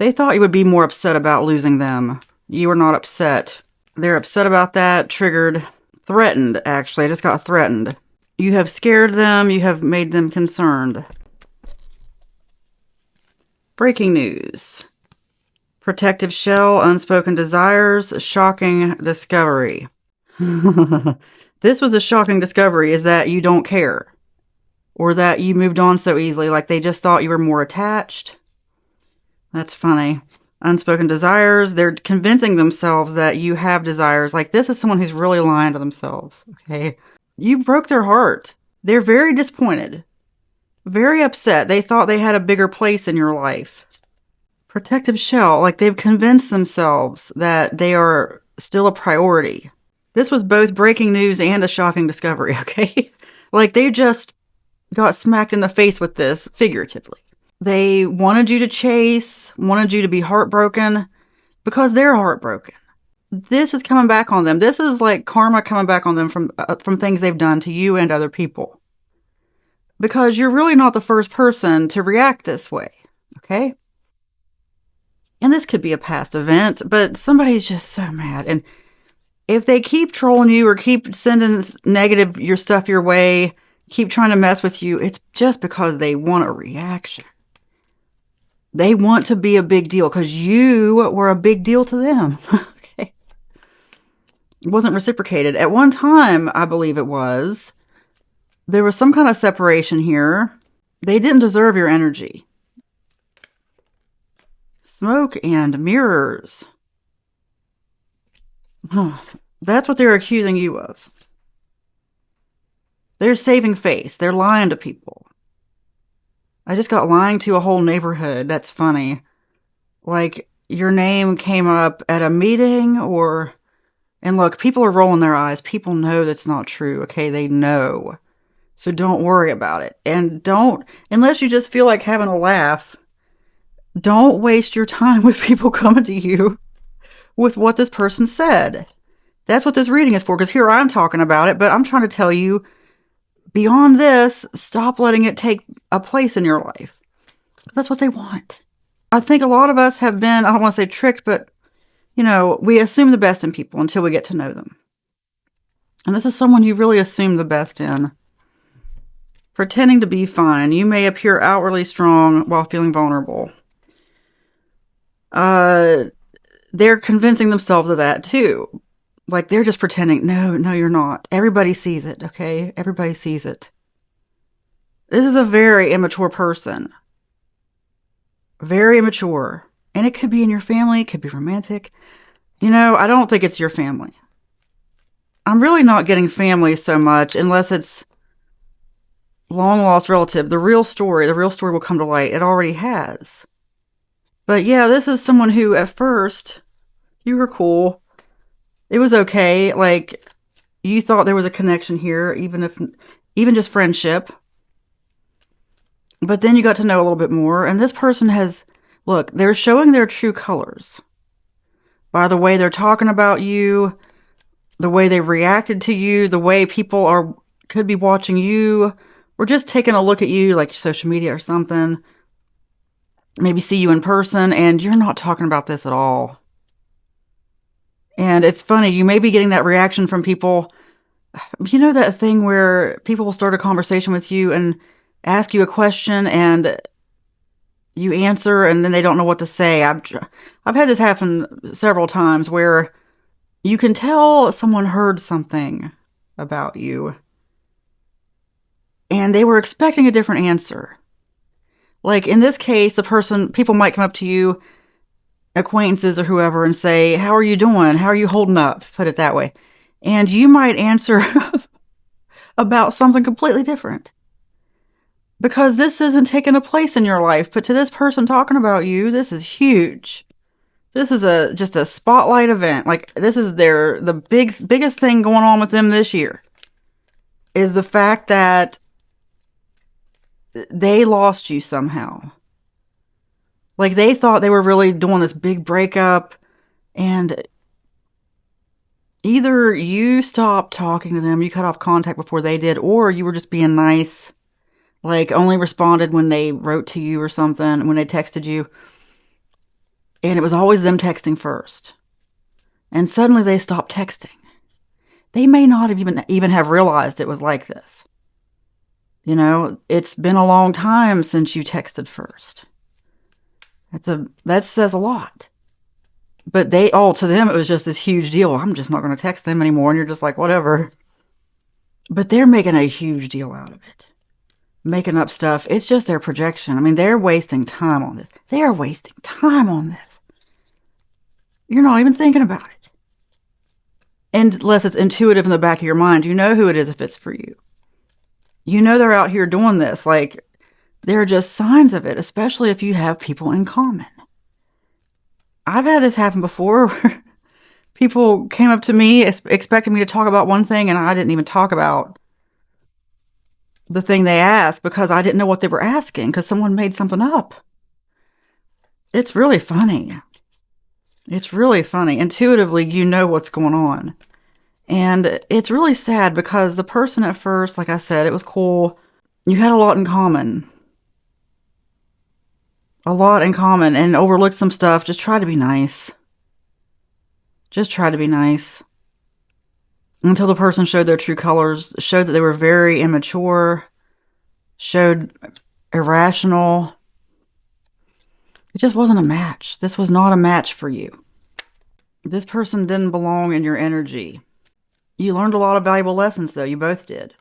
They thought you would be more upset about losing them. You were not upset. They're upset about that, triggered, threatened, actually. I just got threatened. You have scared them. You have made them concerned. Breaking news. Protective shell, unspoken desires, shocking discovery. This was a shocking discovery, is that you don't care. Or that you moved on so easily, like they just thought you were more attached. That's funny. Unspoken desires, they're convincing themselves that you have desires. Like, this is someone who's really lying to themselves, okay? You broke their heart. They're very disappointed. Very upset. They thought they had a bigger place in your life. Protective shell, like they've convinced themselves that they are still a priority. This was both breaking news and a shocking discovery, okay? Like, they just got smacked in the face with this, figuratively. They wanted you to chase, wanted you to be heartbroken, because they're heartbroken. This is coming back on them. This is like karma coming back on them from things they've done to you and other people. Because you're really not the first person to react this way, okay? And this could be a past event, but somebody's just so mad. And if they keep trolling you or keep sending negative your stuff your way, keep trying to mess with you, it's just because they want a reaction. They want to be a big deal because you were a big deal to them. Okay. It wasn't reciprocated. At one time, I believe it was, there was some kind of separation here. They didn't deserve your energy. Smoke and mirrors. That's what they're accusing you of. They're saving face. They're lying to people. I just got lying to a whole neighborhood. That's funny. Like, your name came up at a meeting or... And look, people are rolling their eyes. People know that's not true, okay? They know. So don't worry about it. And don't, unless you just feel like having a laugh, don't waste your time with people coming to you with what this person said. That's what this reading is for, because here I'm talking about it, but I'm trying to tell you, beyond this, stop letting it take a place in your life. That's what they want. I think a lot of us have been, I don't want to say tricked, but, you know, we assume the best in people until we get to know them. And this is someone you really assume the best in. Pretending to be fine. You may appear outwardly strong while feeling vulnerable. They're convincing themselves of that too. Like, they're just pretending, no, you're not. Everybody sees it, okay? Everybody sees it. This is a very immature person. Very immature. And it could be in your family. It could be romantic. You know, I don't think it's your family. I'm really not getting family so much unless it's long-lost relative. The real story will come to light. It already has. But yeah, this is someone who at first, you were cool. It was okay. Like, you thought there was a connection here, even just friendship. But then you got to know a little bit more. And this person has, look, they're showing their true colors by the way they're talking about you, the way they reacted to you, the way people could be watching you, or just taking a look at you, like social media or something. Maybe see you in person, and you're not talking about this at all. And it's funny, you may be getting that reaction from people. You know that thing where people will start a conversation with you and ask you a question, and you answer, and then they don't know what to say. I've had this happen several times where you can tell someone heard something about you, and they were expecting a different answer. Like, in this case, people might come up to you, acquaintances or whoever, and say, how are you doing? How are you holding up? Put it that way. And you might answer about something completely different. Because this isn't taking a place in your life. But to this person talking about you, this is huge. This is just a spotlight event. Like, this is the biggest thing going on with them this year. Is the fact that they lost you somehow. Like, they thought they were really doing this big breakup, and either you stopped talking to them, you cut off contact before they did, or you were just being nice, like only responded when they wrote to you or something, when they texted you. And it was always them texting first. And suddenly they stopped texting. They may not have even have realized it was like this. You know, it's been a long time since you texted first. That says a lot. But to them, it was just this huge deal. I'm just not going to text them anymore. And you're just like, whatever. But they're making a huge deal out of it. Making up stuff. It's just their projection. I mean, they're wasting time on this. They are wasting time on this. You're not even thinking about it. Unless it's intuitive in the back of your mind. You know who it is if it's for you. You know they're out here doing this. Like, there are just signs of it, especially if you have people in common. I've had this happen before where people came up to me expecting me to talk about one thing and I didn't even talk about the thing they asked because I didn't know what they were asking because someone made something up. It's really funny. It's really funny. Intuitively, you know what's going on. And it's really sad because the person at first, like I said, it was cool. You had a lot in common. A lot in common and overlooked some stuff. Just try to be nice. Just try to be nice. Until the person showed their true colors, showed that they were very immature, showed irrational. It just wasn't a match. This was not a match for you. This person didn't belong in your energy. You learned a lot of valuable lessons, though. You both did.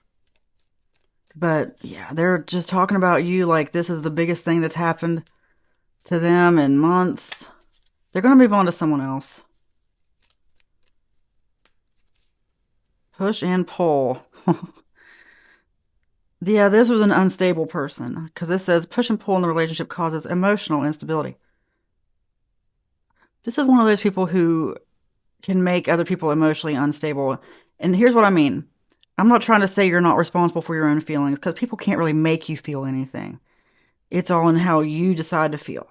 But, yeah, they're just talking about you like this is the biggest thing that's happened to them in months. They're going to move on to someone else. Push and pull. Yeah, this was an unstable person because this says push and pull in the relationship causes emotional instability. This is one of those people who can make other people emotionally unstable. And here's what I mean. I'm not trying to say you're not responsible for your own feelings because people can't really make you feel anything. It's all in how you decide to feel.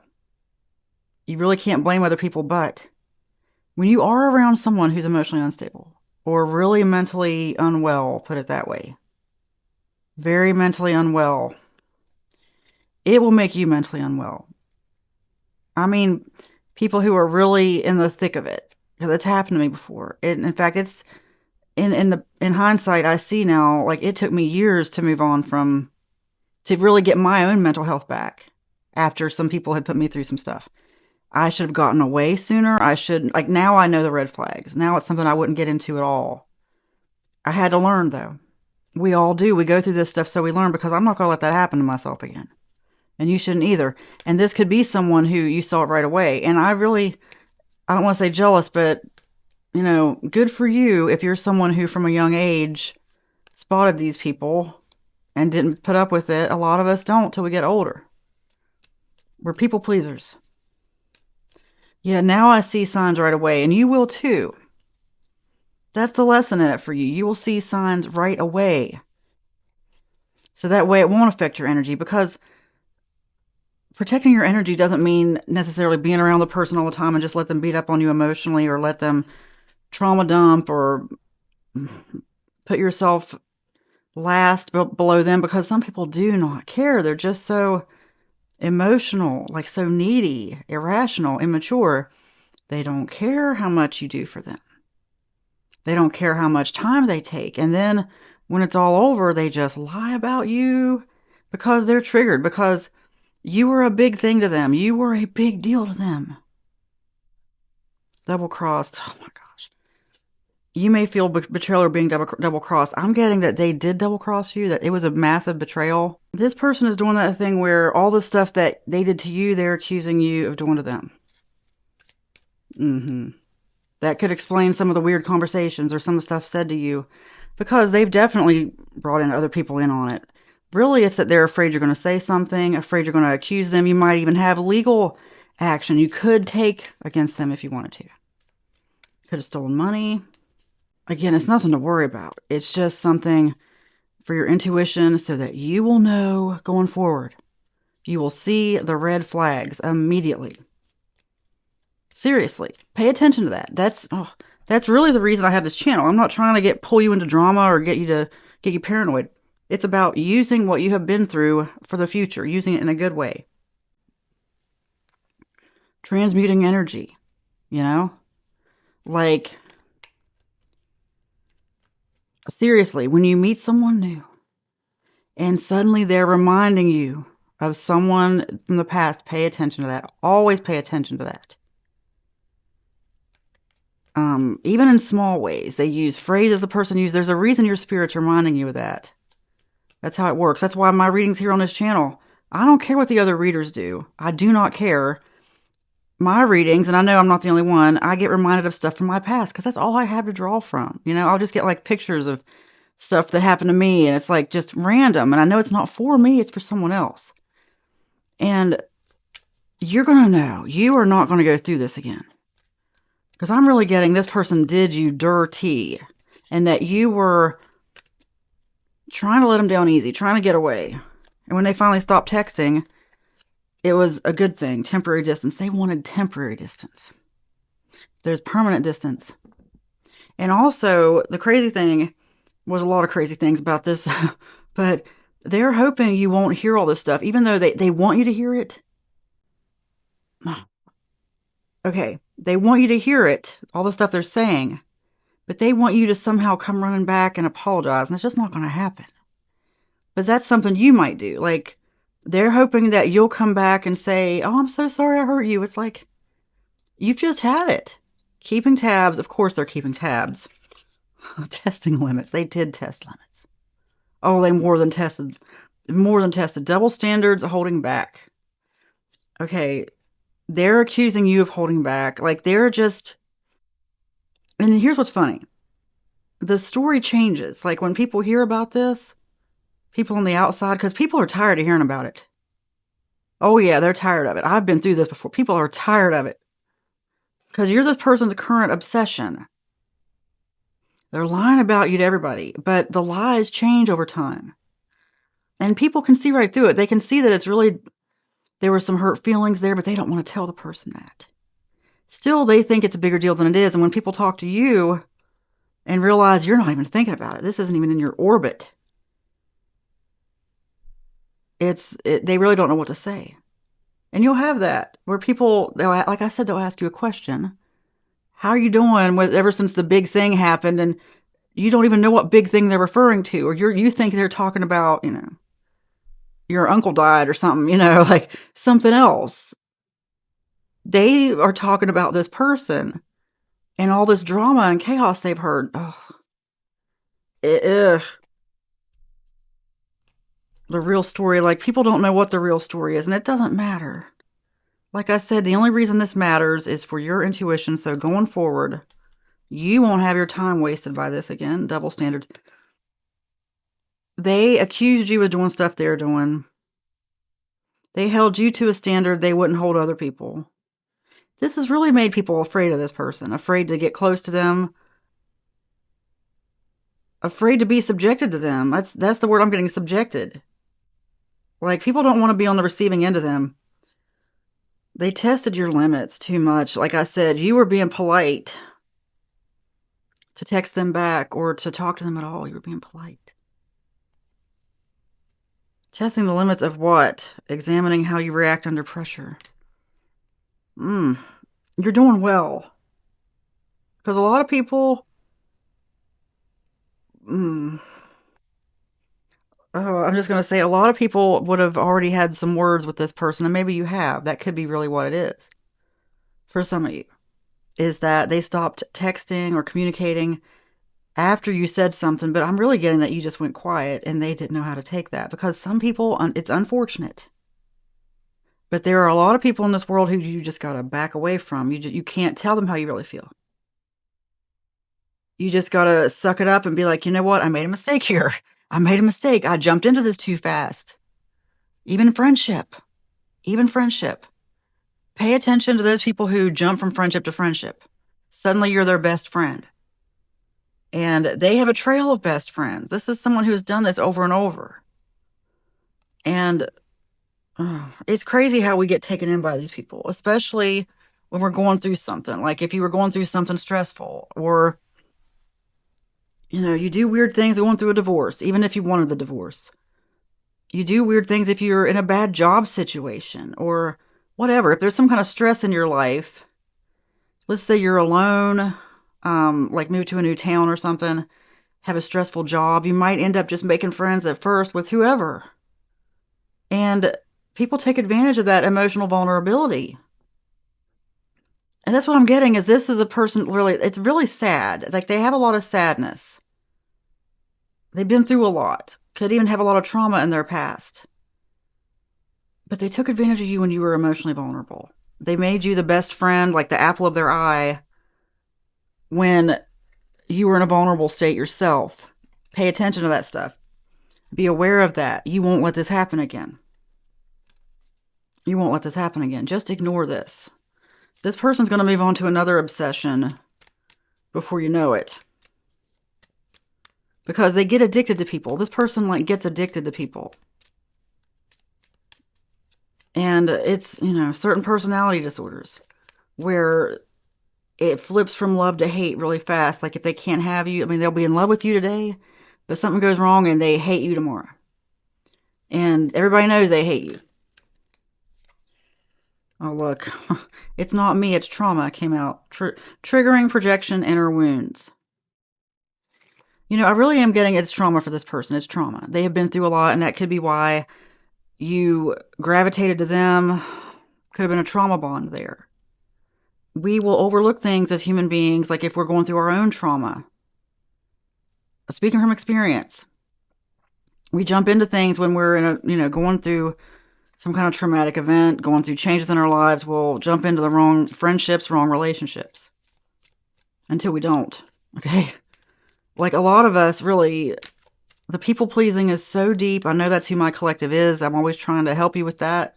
You really can't blame other people, but when you are around someone who's emotionally unstable or really mentally unwell, put it that way, very mentally unwell, it will make you mentally unwell. I mean, people who are really in the thick of it, because it's happened to me before. In fact, it's in hindsight, I see now, like it took me years to move on to really get my own mental health back after some people had put me through some stuff. I should have gotten away sooner. Now I know the red flags. Now it's something I wouldn't get into at all. I had to learn though. We all do. We go through this stuff so we learn because I'm not going to let that happen to myself again. And you shouldn't either. And this could be someone who you saw it right away. And I don't want to say jealous, but, you know, good for you if you're someone who from a young age spotted these people and didn't put up with it. A lot of us don't till we get older. We're people pleasers. Yeah, now I see signs right away, and you will too. That's the lesson in it for you. You will see signs right away. So that way it won't affect your energy because protecting your energy doesn't mean necessarily being around the person all the time and just let them beat up on you emotionally or let them trauma dump or put yourself last below them because some people do not care. They're just so emotional, like so needy, irrational, immature. They don't care how much you do for them. They don't care how much time they take. And then when it's all over, they just lie about you because they're triggered, because you were a big thing to them. You were a big deal to them. Double-crossed. Oh my gosh. You may feel betrayal or being double-crossed. I'm getting that they did double-cross you, that it was a massive betrayal. This person is doing that thing where all the stuff that they did to you, they're accusing you of doing to them. That could explain some of the weird conversations or some of the stuff said to you because they've definitely brought in other people in on it. Really, it's that they're afraid you're going to say something, afraid you're going to accuse them. You might even have legal action you could take against them if you wanted to. Could have stolen money. Again, it's nothing to worry about. It's just something for your intuition so that you will know going forward. You will see the red flags immediately. Seriously, pay attention to that. That's really the reason I have this channel. I'm not trying to pull you into drama or get you paranoid. It's about using what you have been through for the future, using it in a good way. transmuting energy, you know? Like, seriously, when you meet someone new and suddenly they're reminding you of someone from the past, pay attention to that. Always pay attention to that. Even in small ways, they use phrases the person used. There's a reason your spirit's reminding you of that. That's how it works. That's why my readings here on this channel, I don't care what the other readers do. I do not care. My readings, and I know I'm not the only one, I get reminded of stuff from my past because that's all I have to draw from. You know, I'll just get like pictures of stuff that happened to me and it's like just random. And I know it's not for me, it's for someone else. And you're going to know you are not going to go through this again. Because I'm really getting this person did you dirty and that you were trying to let them down easy, trying to get away. And when they finally stopped texting, it was a good thing. Temporary distance. They wanted temporary distance. There's permanent distance. And also, the crazy thing was a lot of crazy things about this, but they're hoping you won't hear all this stuff, even though they want you to hear it. Okay, they want you to hear it, all the stuff they're saying, but they want you to somehow come running back and apologize, and it's just not going to happen. But that's something you might do. Like, they're hoping that you'll come back and say, oh, I'm so sorry I hurt you. It's like, you've just had it. Keeping tabs. Of course they're keeping tabs. Testing limits. They did test limits. Oh, they more than tested. More than tested. Double standards, holding back. Okay, they're accusing you of holding back. Like, they're just... And here's what's funny. The story changes. Like, when people hear about this, people on the outside, because people are tired of hearing about it. Oh, yeah, they're tired of it. I've been through this before. People are tired of it. Because you're this person's current obsession. They're lying about you to everybody, but the lies change over time. And people can see right through it. They can see that it's really... There were some hurt feelings there, but they don't want to tell the person that. Still, they think it's a bigger deal than it is. And when people talk to you and realize you're not even thinking about it, this isn't even in your orbit, they really don't know what to say. And you'll have that where people, like I said, they'll ask you a question. How are you doing ever since the big thing happened? And you don't even know what big thing they're referring to. Or you think they're talking about, your uncle died or something, like something else. They are talking about this person and all this drama and chaos they've heard. Oh, the real story, like people don't know what the real story is, and it doesn't matter. Like I said, the only reason this matters is for your intuition. So going forward, you won't have your time wasted by this again. Double standards. They accused you of doing stuff they're doing. They held you to a standard they wouldn't hold other people. This has really made people afraid of this person, afraid to get close to them, afraid to be subjected to them. That's the word I'm getting, subjected. Like, people don't want to be on the receiving end of them. They tested your limits too much. Like I said, you were being polite to text them back or to talk to them at all. You were being polite. Testing the limits of what? Examining how you react under pressure. You're doing well. Because a lot of people... I'm just going to say a lot of people would have already had some words with this person, and maybe you have. That could be really what it is. For some of you, is that they stopped texting or communicating after you said something, but I'm really getting that you just went quiet and they didn't know how to take that, because some people, it's unfortunate, but there are a lot of people in this world who you just got to back away from. You can't tell them how you really feel. You just got to suck it up and be like, you know what? I made a mistake here. I made a mistake. I jumped into this too fast. Even friendship. Pay attention to those people who jump from friendship to friendship. Suddenly you're their best friend. And they have a trail of best friends. This is someone who has done this over and over. And it's crazy how we get taken in by these people, especially when we're going through something. Like if you were going through something stressful, or, you do weird things going through a divorce, even if you wanted the divorce. You do weird things if you're in a bad job situation or whatever. If there's some kind of stress in your life, let's say you're alone, like move to a new town or something, have a stressful job, you might end up just making friends at first with whoever. And people take advantage of that emotional vulnerability. And that's what I'm getting is this is a person really, it's really sad. Like they have a lot of sadness. They've been through a lot. Could even have a lot of trauma in their past. But they took advantage of you when you were emotionally vulnerable. They made you the best friend, like the apple of their eye, when you were in a vulnerable state yourself. Pay attention to that stuff. Be aware of that. You won't let this happen again. You won't let this happen again. Just ignore this. This person's going to move on to another obsession before you know it. Because they get addicted to people. This person like gets addicted to people. And it's, certain personality disorders where it flips from love to hate really fast. Like if they can't have you, they'll be in love with you today, but something goes wrong and they hate you tomorrow. And everybody knows they hate you. Oh, look. It's not me, it's trauma came out. Triggering projection, inner wounds. I really am getting it's trauma for this person. It's trauma. They have been through a lot, and that could be why you gravitated to them. Could have been a trauma bond there. We will overlook things as human beings, like if we're going through our own trauma. Speaking from experience, we jump into things when we're in going through some kind of traumatic event, going through changes in our lives. We'll jump into the wrong friendships, wrong relationships until we don't. Okay. Like a lot of us really, the people pleasing is so deep. I know that's who my collective is. I'm always trying to help you with that.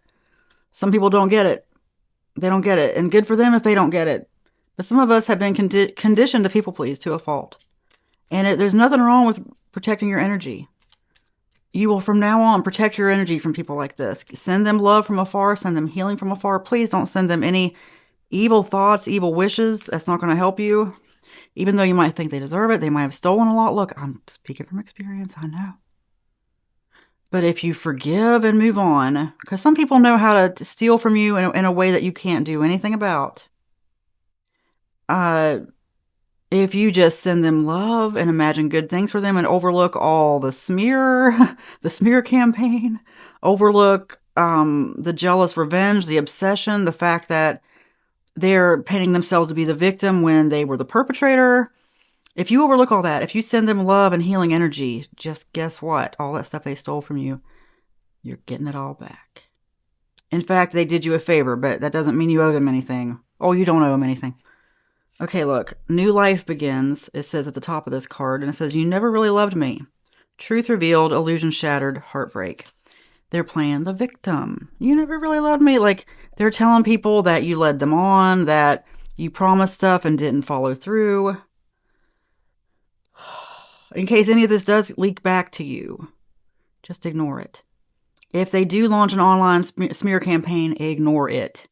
Some people don't get it. They don't get it. And good for them if they don't get it. But some of us have been conditioned to people please to a fault. And there's nothing wrong with protecting your energy. You will from now on protect your energy from people like this. Send them love from afar. Send them healing from afar. Please don't send them any evil thoughts, evil wishes. That's not going to help you. Even though you might think they deserve it, they might have stolen a lot. Look, I'm speaking from experience, I know. But if you forgive and move on, because some people know how to steal from you in a way that you can't do anything about. If you just send them love and imagine good things for them and overlook all the smear campaign, overlook the jealous revenge, the obsession, the fact that they're painting themselves to be the victim when they were the perpetrator. If you overlook all that, if you send them love and healing energy, just guess what? All that stuff they stole from you, you're getting it all back. In fact, they did you a favor, but that doesn't mean you owe them anything. Oh, you don't owe them anything. Okay, look. New life begins, it says at the top of this card, and it says, you never really loved me. Truth revealed, illusion shattered, heartbreak. They're playing the victim. You never really loved me. Like, they're telling people that you led them on, that you promised stuff and didn't follow through. In case any of this does leak back to you, just ignore it. If they do launch an online smear campaign, ignore it.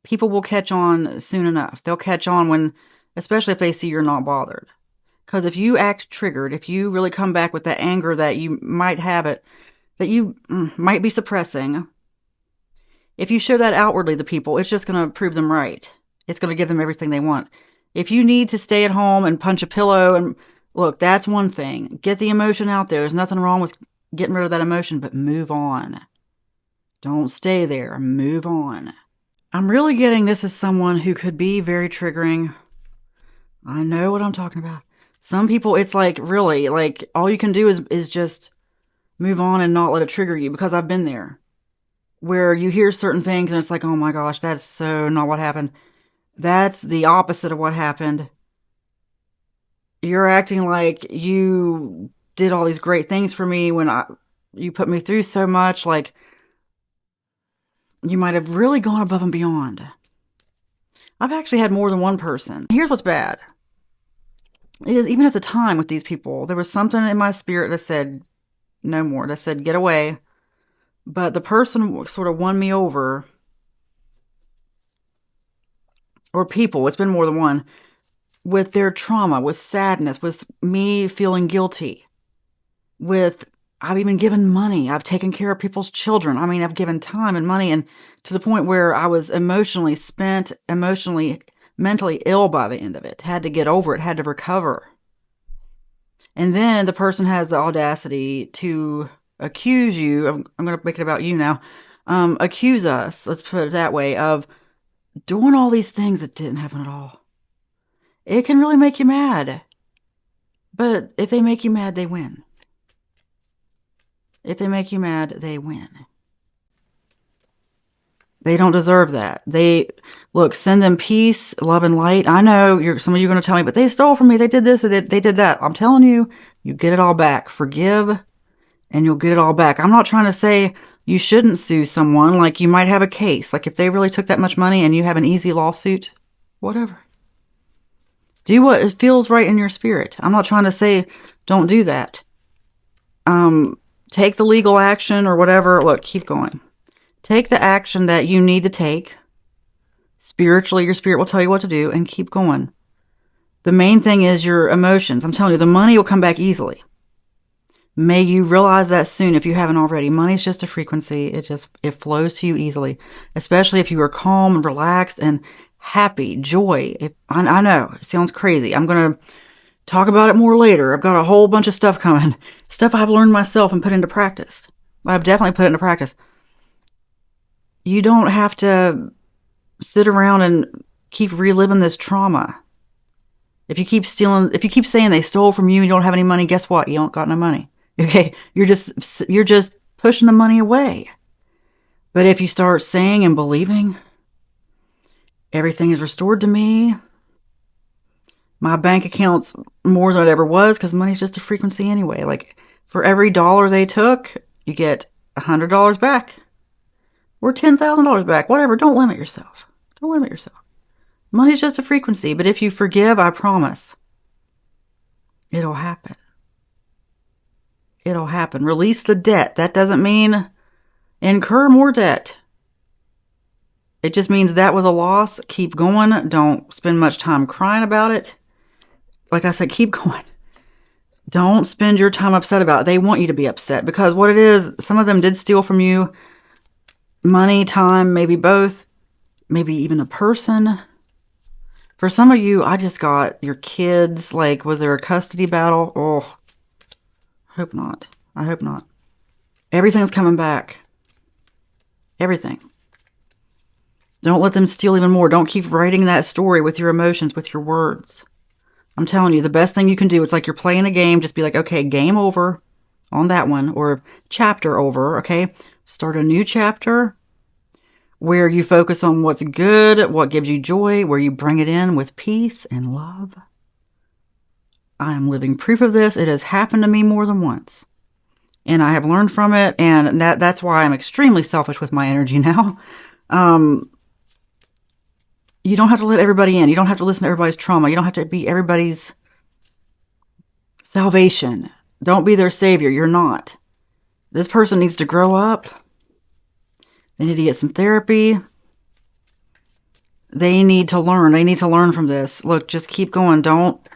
People will catch on soon enough. They'll catch on when, especially if they see you're not bothered. Because if you act triggered, if you really come back with that anger that you might have it, that you might be suppressing, if you show that outwardly to people, it's just going to prove them right. It's going to give them everything they want. If you need to stay at home and punch a pillow and look, that's one thing. Get the emotion out there. There's nothing wrong with getting rid of that emotion, but move on. Don't stay there. Move on. I'm really getting this as someone who could be very triggering. I know what I'm talking about. Some people, it's like, really, like, all you can do is just move on and not let it trigger you, because I've been there. Where you hear certain things and it's like, oh my gosh, that's so not what happened. That's the opposite of what happened. You're acting like you did all these great things for me when you put me through so much. Like, you might have really gone above and beyond. I've actually had more than one person. Here's what's bad. Is even at the time with these people, there was something in my spirit that said, no more. That said, get away. But the person sort of won me over. Or people, it's been more than one. With their trauma, with sadness, with me feeling guilty. With I've even given money. I've taken care of people's children. I mean, I've given time and money, and to the point where I was emotionally spent, mentally ill by the end of it. Had to get over it, had to recover. And then the person has the audacity to accuse you. I'm going to make it about you now. Accuse us, let's put it that way, of doing all these things that didn't happen at all. It can really make you mad. But if they make you mad, they win. If they make you mad, they win. They don't deserve that. Send them peace, love, and light. I know some of you are going to tell me, but they stole from me. They did this, they did that. I'm telling you, you get it all back. Forgive, and you'll get it all back. I'm not trying to say you shouldn't sue someone. Like, you might have a case. Like, if they really took that much money and you have an easy lawsuit, whatever. Do what feels right in your spirit. I'm not trying to say don't do that. Take the legal action or whatever. Look, keep going. Take the action that you need to take. Spiritually, your spirit will tell you what to do, and keep going. The main thing is your emotions. I'm telling you, the money will come back easily. May you realize that soon if you haven't already. Money is just a frequency. It flows to you easily, especially if you are calm and relaxed and happy, joy. I know it sounds crazy. I'm going to talk about it more later. I've got a whole bunch of stuff coming. Stuff I've learned myself and put into practice. I've definitely put it into practice. You don't have to sit around and keep reliving this trauma. If you keep saying they stole from you and you don't have any money, guess what? You don't got no money. Okay? You're just pushing the money away. But if you start saying and believing, everything is restored to me. My bank account's more than it ever was, because money's just a frequency anyway. Like, for every dollar they took, you get $100 back. Or $10,000 back. Whatever. Don't limit yourself. Don't limit yourself. Money's just a frequency. But if you forgive, I promise, it'll happen. It'll happen. Release the debt. That doesn't mean incur more debt. It just means that was a loss. Keep going. Don't spend much time crying about it. Like I said, keep going. Don't spend your time upset about it. They want you to be upset, because what it is, some of them did steal from you. Money, time, maybe both, maybe even a person. For some of you, I just got your kids. Like, was there a custody battle? Oh, I hope not. I hope not. Everything's coming back. Everything. Don't let them steal even more. Don't keep writing that story with your emotions, with your words. I'm telling you, the best thing you can do, it's like you're playing a game. Just be like, okay, game over on that one, or chapter over, okay? Start a new chapter where you focus on what's good, what gives you joy, where you bring it in with peace and love. I am living proof of this. It has happened to me more than once, and I have learned from it, and that's why I'm extremely selfish with my energy now. You don't have to let everybody in. You don't have to listen to everybody's trauma. You don't have to be everybody's salvation. Don't be their savior. You're not. This person needs to grow up. They need to get some therapy. They need to learn. They need to learn from this. Look, just keep going. Don't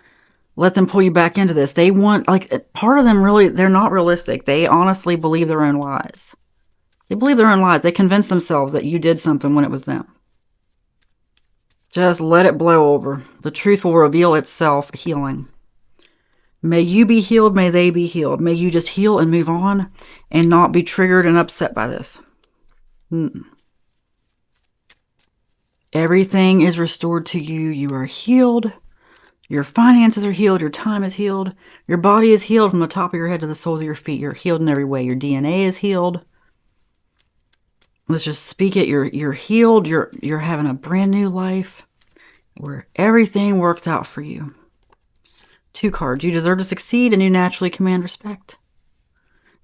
let them pull you back into this. They want, like, part of them really, they're not realistic. They honestly believe their own lies. They believe their own lies. They convince themselves that you did something when it was them. Just let it blow over. The truth will reveal itself, healing. May you be healed. May they be healed. May you just heal and move on and not be triggered and upset by this. Everything is restored to you. You are healed. Your finances are healed. Your time is healed. Your body is healed from the top of your head to the soles of your feet. You're healed in every way. Your DNA is healed. Let's just speak it. You're healed. You're having a brand new life where everything works out for you. 2 cards. You deserve to succeed, and you naturally command respect.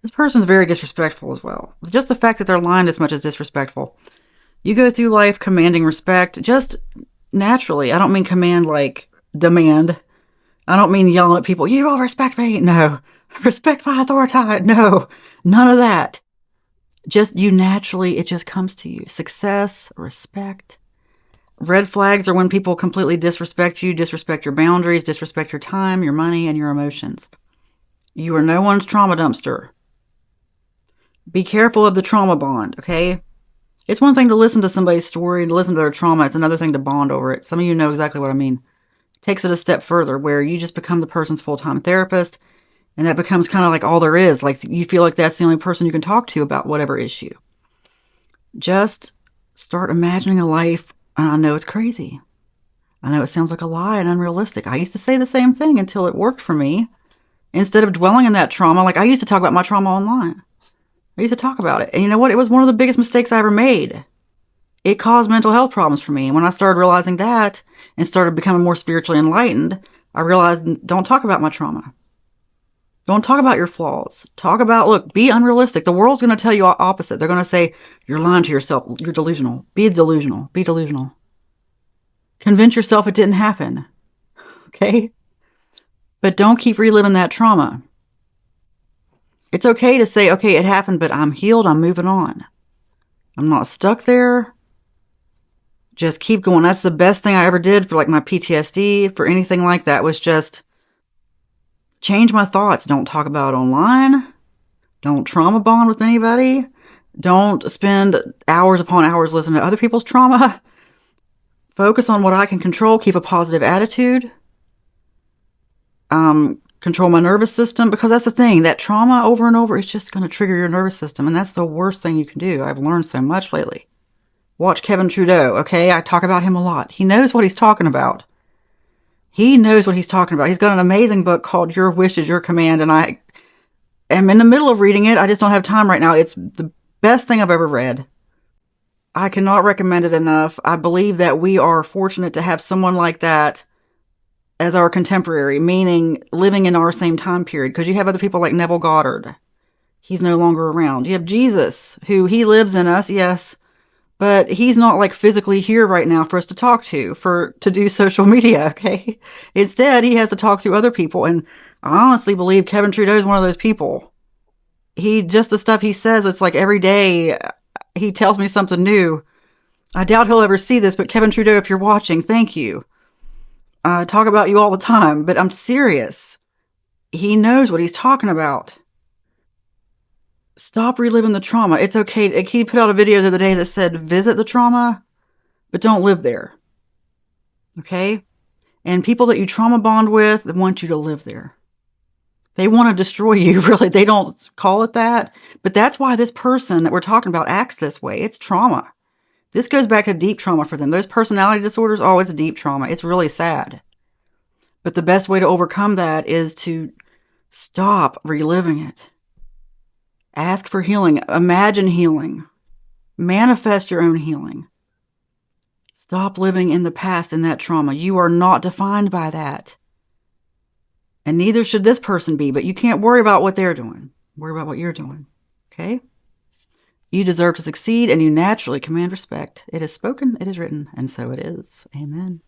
This person's very disrespectful as well. Just the fact that they're lying as much as disrespectful. You go through life commanding respect just naturally. I don't mean command like demand. I don't mean yelling at people, you all respect me. No. Respect my authority. No. None of that. Just you naturally, it just comes to you. Success, respect. Red flags are when people completely disrespect you, disrespect your boundaries, disrespect your time, your money, and your emotions. You are no one's trauma dumpster. Be careful of the trauma bond, okay? It's one thing to listen to somebody's story, to listen to their trauma. It's another thing to bond over it. Some of you know exactly what I mean. It takes it a step further where you just become the person's full-time therapist, and that becomes kind of like all there is. Like you feel like that's the only person you can talk to about whatever issue. Just start imagining a life, and I know it's crazy. I know it sounds like a lie and unrealistic. I used to say the same thing until it worked for me. Instead of dwelling in that trauma, like I used to talk about my trauma online. I used to talk about it. And you know what? It was one of the biggest mistakes I ever made. It caused mental health problems for me. And when I started realizing that and started becoming more spiritually enlightened, I realized don't talk about my trauma. Don't talk about your flaws. Talk about, look, be unrealistic. The world's going to tell you opposite. They're going to say, you're lying to yourself. You're delusional. Be delusional. Be delusional. Convince yourself it didn't happen. Okay? But don't keep reliving that trauma. It's okay to say, okay, it happened, but I'm healed. I'm moving on. I'm not stuck there. Just keep going. That's the best thing I ever did for like my PTSD, for anything like that, was just change my thoughts. Don't talk about it online. Don't trauma bond with anybody. Don't spend hours upon hours listening to other people's trauma. Focus on what I can control. Keep a positive attitude. Control my nervous system, because that's the thing. That trauma over and over is just going to trigger your nervous system, and that's the worst thing you can do. I've learned so much lately. Watch Kevin Trudeau, okay? I talk about him a lot. He knows what he's talking about. He knows what he's talking about. He's got an amazing book called Your Wish is Your Command, and I am in the middle of reading it. I just don't have time right now. It's the best thing I've ever read. I cannot recommend it enough. I believe that we are fortunate to have someone like that as our contemporary, meaning living in our same time period, because you have other people like Neville Goddard. He's no longer around. You have Jesus, who he lives in us, yes, but he's not like physically here right now for us to talk to do social media, okay? Instead, he has to talk to other people, and I honestly believe Kevin Trudeau is one of those people. Just the stuff he says, it's like every day he tells me something new. I doubt he'll ever see this, but Kevin Trudeau, if you're watching, thank you. I talk about you all the time, but I'm serious. He knows what he's talking about. Stop reliving the trauma. It's okay. He put out a video the other day that said, visit the trauma, but don't live there. Okay? And people that you trauma bond with want you to live there. They want to destroy you, really. They don't call it that. But that's why this person that we're talking about acts this way. It's trauma. This goes back to deep trauma for them. Those personality disorders, oh, it's deep trauma. It's really sad. But the best way to overcome that is to stop reliving it. Ask for healing. Imagine healing. Manifest your own healing. Stop living in the past in that trauma. You are not defined by that. And neither should this person be, but you can't worry about what they're doing. Worry about what you're doing. Okay? You deserve to succeed, and you naturally command respect. It is spoken, it is written, and so it is. Amen.